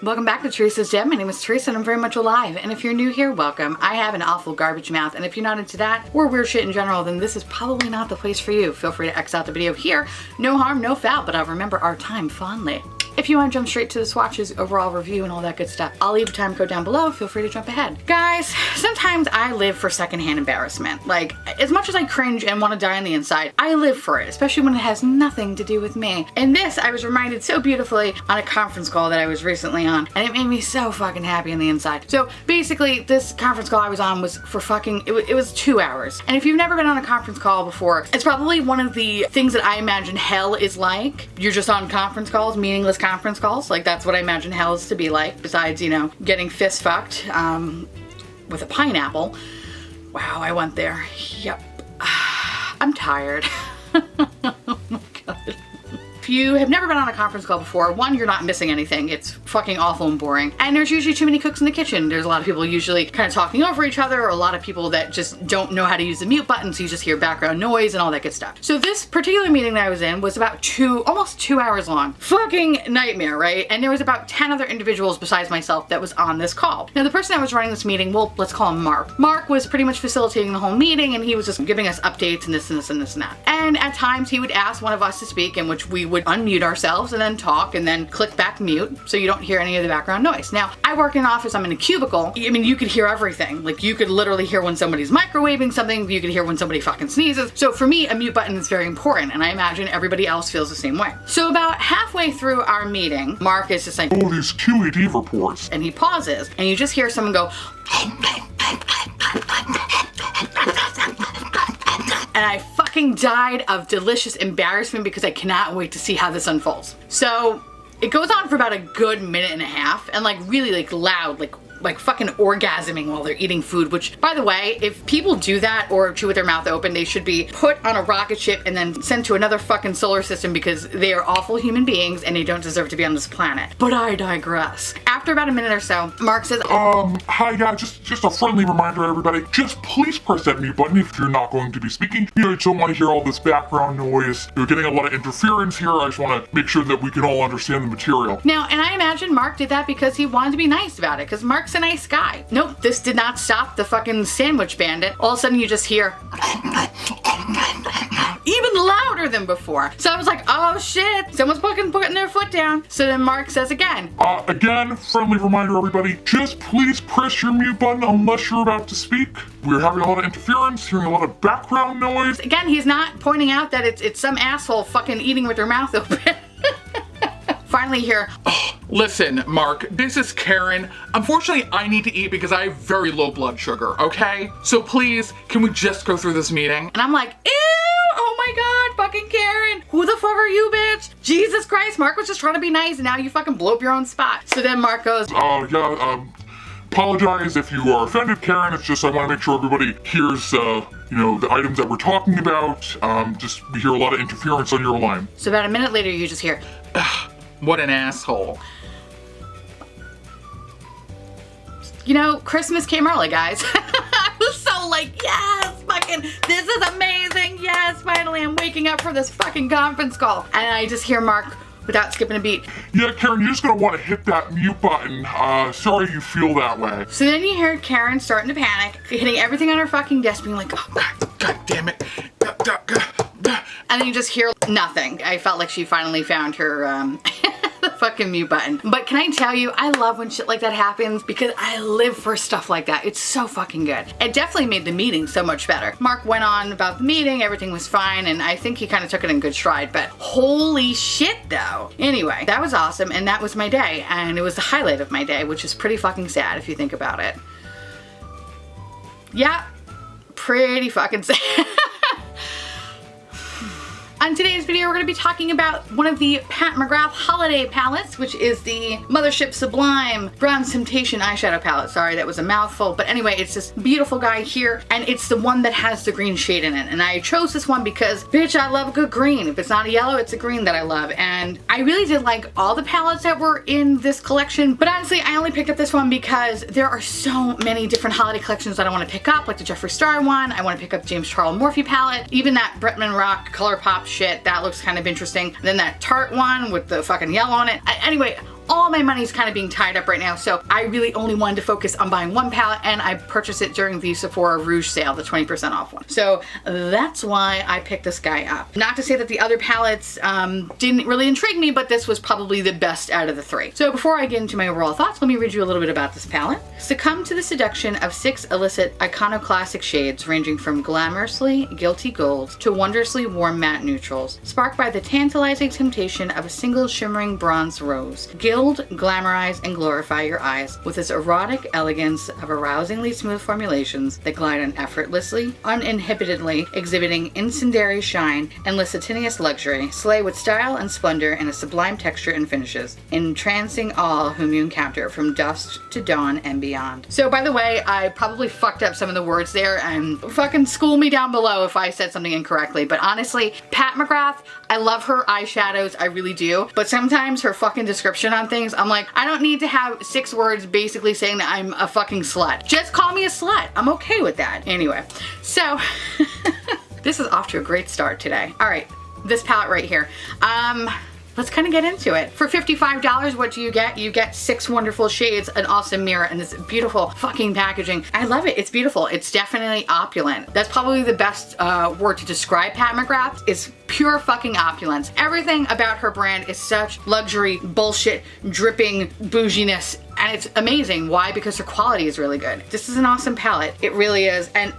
Welcome back to Theresa.is.Dead. My name is Theresa and I'm very much alive. And if you're new here, welcome. I have an awful garbage mouth, and if you're not into that or weird shit in general, then this is probably not the place for you. Feel free to X out the video here. No harm, no foul, but I'll remember our time fondly. If you want to jump straight to the swatches, overall review, and all that good stuff, I'll leave a time code down below. Feel free to jump ahead. Guys, sometimes I live for secondhand embarrassment. Like, as much as I cringe and want to die on the inside, I live for it, especially when it has nothing to do with me. And this, I was reminded so beautifully on a conference call that I was recently on, and it made me so fucking happy on the inside. So basically, this conference call I was on was for fucking, it was 2 hours. And if you've never been on a conference call before, it's probably one of the things that I imagine hell is like. You're just on conference calls, meaningless conference calls. Like, that's what I imagine hell is to be like, besides, you know, getting fist fucked with a pineapple. Wow, I went there. Yep. I'm tired. Oh my god. If you have never been on a conference call before, one, you're not missing anything. It's fucking awful and boring. And there's usually too many cooks in the kitchen. There's a lot of people usually kind of talking over each other, or a lot of people that just don't know how to use the mute button, so you just hear background noise and all that good stuff. So this particular meeting that I was in was about almost 2 hours long. Fucking nightmare, right? And there was about 10 other individuals besides myself that was on this call. Now, the person that was running this meeting, well, let's call him Mark. Mark was pretty much facilitating the whole meeting, and he was just giving us updates and this and this and this and that. And at times he would ask one of us to speak, in which we would unmute ourselves and then talk and then click back mute so you don't hear any of the background noise. Now, I work in an office, I'm in a cubicle. I mean, you could hear everything. Like, you could literally hear when somebody's microwaving something, you could hear when somebody fucking sneezes. So for me, a mute button is very important, and I imagine everybody else feels the same way. So about halfway through our meeting, Mark is just like, oh, these QED reports. And he pauses, and you just hear someone go, and I fucking died of delicious embarrassment because I cannot wait to see how this unfolds. So it goes on for about a good minute and a half, and like really like loud, like fucking orgasming while they're eating food, which, by the way, if people do that or chew with their mouth open, they should be put on a rocket ship and then sent to another fucking solar system, because they are awful human beings and they don't deserve to be on this planet. But I digress. After about a minute or so, Mark says, hi, yeah, just a friendly reminder, everybody. Just please press that mute button if you're not going to be speaking. You know, you don't want to hear all this background noise. You're getting a lot of interference here. I just want to make sure that we can all understand the material. Now, and I imagine Mark did that because he wanted to be nice about it, because Mark's a nice guy. Nope, this did not stop the fucking sandwich bandit. All of a sudden you just hear even louder than before. So I was like, oh shit, someone's putting their foot down. So then Mark says again. Again, friendly reminder, everybody, just please press your mute button unless you're about to speak. We're having a lot of interference, hearing a lot of background noise. Again, he's not pointing out that it's some asshole fucking eating with their mouth open. Finally here. Listen, Mark, this is Karen. Unfortunately, I need to eat because I have very low blood sugar, okay? So please, can we just go through this meeting? And I'm like, ew, oh my god, fucking Karen. Who the fuck are you, bitch? Jesus Christ, Mark was just trying to be nice and now you fucking blow up your own spot. So then Mark goes, apologize if you are offended, Karen. It's just I want to make sure everybody hears, you know, the items that we're talking about. Just we hear a lot of interference on your line. So about a minute later, you just hear, what an asshole. You know, Christmas came early, guys. I was so like, yes, fucking, this is amazing. Yes, finally I'm waking up for this fucking conference call. And I just hear Mark, without skipping a beat, yeah, Karen, you're just gonna want to hit that mute button. Sorry you feel that way. So then you hear Karen starting to panic, hitting everything on her fucking desk, being like, oh God damn it. And then you just hear nothing. I felt like she finally found her fucking mute button. But can I tell you, I love when shit like that happens because I live for stuff like that. It's so fucking good. It definitely made the meeting so much better. Mark went on about the meeting, everything was fine, and I think he kind of took it in good stride, but holy shit though. Anyway, that was awesome, and that was my day, and it was the highlight of my day, which is pretty fucking sad if you think about it. Yeah, pretty fucking sad. On today's video, we're going to be talking about one of the Mcgrath holiday palettes, which is the Mthrshp Sublime Bronze Temptation eyeshadow palette. Sorry, that was a mouthful. But anyway, it's this beautiful guy here, and it's the one that has the green shade in it. And I chose this one because, bitch, I love a good green. If it's not a yellow, it's a green that I love. And I really did like all the palettes that were in this collection. But honestly, I only picked up this one because there are so many different holiday collections that I want to pick up, like the Jeffree Star one. I want to pick up the James Charles Morphe palette. Even that Bretman Rock ColourPop shit, that looks kind of interesting. And then that Tarte one with the fucking yellow on it. Anyway, all my money's kind of being tied up right now, so I really only wanted to focus on buying one palette, and I purchased it during the Sephora Rouge sale, the 20% off one. So that's why I picked this guy up. Not to say that the other palettes didn't really intrigue me, but this was probably the best out of the three. So before I get into my overall thoughts, let me read you a little bit about this palette. Succumb to the seduction of 6 illicit iconoclastic shades ranging from glamorously guilty gold to wondrously warm matte neutrals, sparked by the tantalizing temptation of a single shimmering bronze rose. Gild, glamorize, and glorify your eyes with this erotic elegance of arousingly smooth formulations that glide on effortlessly, uninhibitedly, exhibiting incendiary shine and licentious luxury, slay with style and splendor in a sublime texture and finishes, entrancing all whom you encounter from dusk to dawn and beyond. So by the way, I probably fucked up some of the words there, and fucking school me down below if I said something incorrectly, but honestly, Pat Mcgrath, I love her eyeshadows, I really do, but sometimes her fucking description on things, I'm like, I don't need to have 6 words basically saying that I'm a fucking slut. Just call me a slut. I'm okay with that. Anyway, so this is off to a great start today. All right, this palette right here. Let's kind of get into it. For $55, what do you get? You get 6 wonderful shades, an awesome mirror, and this beautiful fucking packaging. I love it. It's beautiful. It's definitely opulent. That's probably the best word to describe Pat Mcgrath, is pure fucking opulence. Everything about her brand is such luxury, bullshit, dripping bouginess, and it's amazing. Why? Because her quality is really good. This is an awesome palette. It really is. And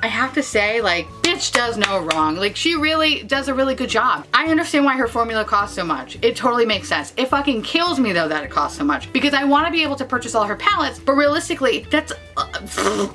I have to say, like, bitch does no wrong. Like, she really does a really good job. I understand why her formula costs so much. It totally makes sense. It fucking kills me though that it costs so much, because I want to be able to purchase all her palettes, but realistically, that's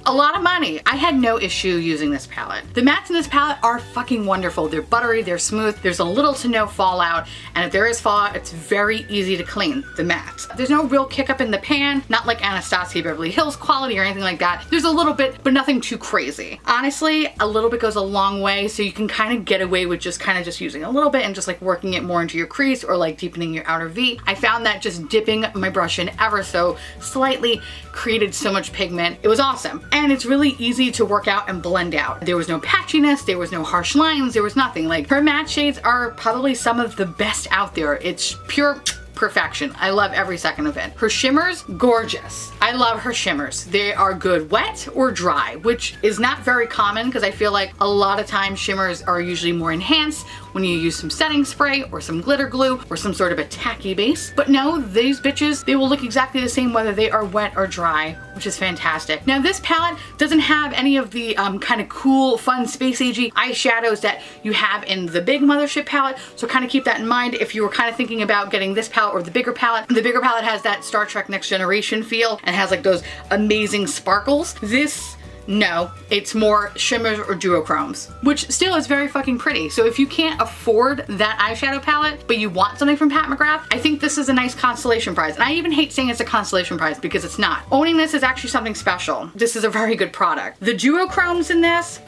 a lot of money. I had no issue using this palette. The mattes in this palette are fucking wonderful. They're buttery, they're smooth, there's a little to no fallout, and if there is fallout, it's very easy to clean, the mattes. There's no real kick up in the pan, not like Anastasia Beverly Hills quality or anything like that. There's a little bit, but nothing too crazy. Honestly, a little bit goes a long way, so you can kind of get away with just kind of just using a little bit and just like working it more into your crease or like deepening your outer V. I found that just dipping my brush in ever so slightly created so much pigment. It was awesome. And it's really easy to work out and blend out. There was no patchiness, there was no harsh lines, there was nothing. Like, her matte shades are probably some of the best out there. It's pure perfection. I love every second of it. Her shimmers, gorgeous. I love her shimmers. They are good wet or dry, which is not very common because I feel like a lot of times shimmers are usually more enhanced when you use some setting spray or some glitter glue or some sort of a tacky base. But no, these bitches, they will look exactly the same whether they are wet or dry, which is fantastic. Now, this palette doesn't have any of the kind of cool, fun, space-agey eyeshadows that you have in the big Mthrshp palette, so kind of keep that in mind if you were kind of thinking about getting this palette or the bigger palette. The bigger palette has that Star Trek Next Generation feel and has like those amazing sparkles. This, no, it's more shimmers or duochromes, which still is very fucking pretty. So if you can't afford that eyeshadow palette, but you want something from Pat Mcgrath, I think this is a nice consolation prize. And I even hate saying it's a consolation prize because it's not. Owning this is actually something special. This is a very good product. The duochromes in this,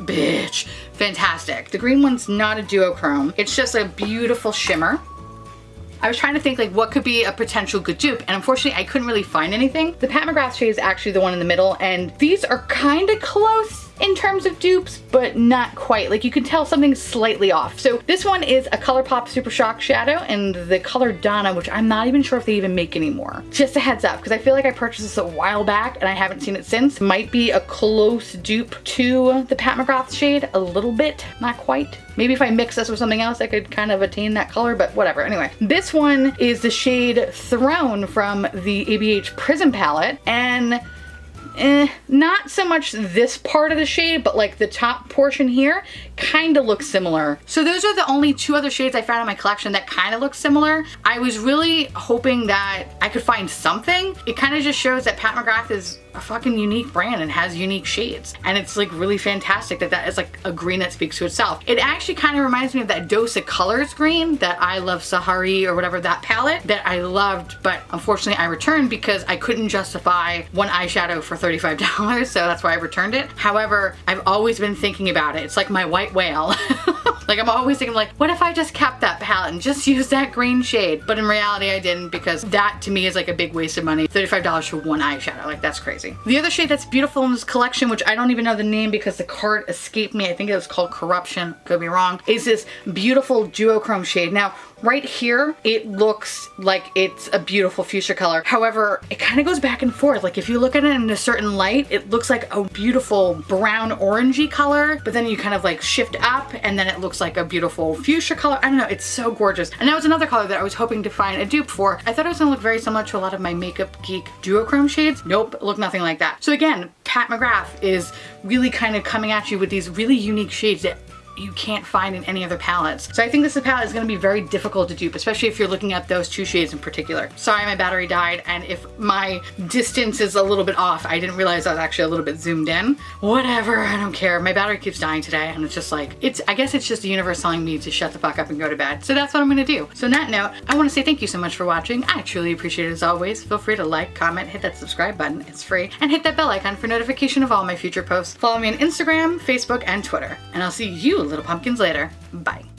bitch, fantastic. The green one's not a duochrome. It's just a beautiful shimmer. I was trying to think like what could be a potential good dupe, and unfortunately I couldn't really find anything. The Pat Mcgrath shade is actually the one in the middle, and these are kind of close in terms of dupes, but not quite. Like, you can tell something's slightly off. So this one is a ColourPop Super Shock shadow in the color Donna, which I'm not even sure if they even make anymore. Just a heads up, because I feel like I purchased this a while back and I haven't seen it since. Might be a close dupe to the Pat Mcgrath shade, a little bit, not quite. Maybe if I mix this with something else, I could kind of attain that color, but whatever. Anyway, this one is the shade Throne from the ABH Prism palette, and not so much this part of the shade, but like the top portion here kind of looks similar. So those are the only 2 other shades I found in my collection that kind of look similar. I was really hoping that I could find something. It kind of just shows that Pat Mcgrath is a fucking unique brand and has unique shades. And it's like really fantastic that that is like a green that speaks to itself. It actually kind of reminds me of that Dose of Colors green that I Love Sahari or whatever, that palette that I loved, but unfortunately I returned because I couldn't justify one eyeshadow for $35, so that's why I returned it. However, I've always been thinking about it. It's like my white whale. Like, I'm always thinking like, what if I just kept that palette and just used that green shade? But in reality, I didn't, because that to me is like a big waste of money. $35 for one eyeshadow, like that's crazy. The other shade that's beautiful in this collection, which I don't even know the name because the card escaped me, I think it was called Corruption, could be wrong, is this beautiful duochrome shade. Now, Right here, it looks like it's a beautiful fuchsia color. However, it kind of goes back and forth. Like if you look at it in a certain light, it looks like a beautiful brown orangey color, but then you kind of like shift up and then it looks like a beautiful fuchsia color. I don't know, it's so gorgeous. And that was another color that I was hoping to find a dupe for. I thought it was gonna look very similar to a lot of my Makeup Geek duochrome shades. Nope, look nothing like that. So again, Pat McGrath is really kind of coming at you with these really unique shades that you can't find in any other palettes. So I think this palette is gonna be very difficult to dupe, especially if you're looking at those two shades in particular. Sorry, my battery died, and if my distance is a little bit off, I didn't realize I was actually a little bit zoomed in. Whatever, I don't care. My battery keeps dying today, and it's just like, I guess it's just the universe telling me to shut the fuck up and go to bed. So that's what I'm gonna do. So on that note, I wanna say thank you so much for watching. I truly appreciate it as always. Feel free to like, comment, hit that subscribe button, it's free, and hit that bell icon for notification of all my future posts. Follow me on Instagram, Facebook, and Twitter. And I'll see you little pumpkins later. Bye.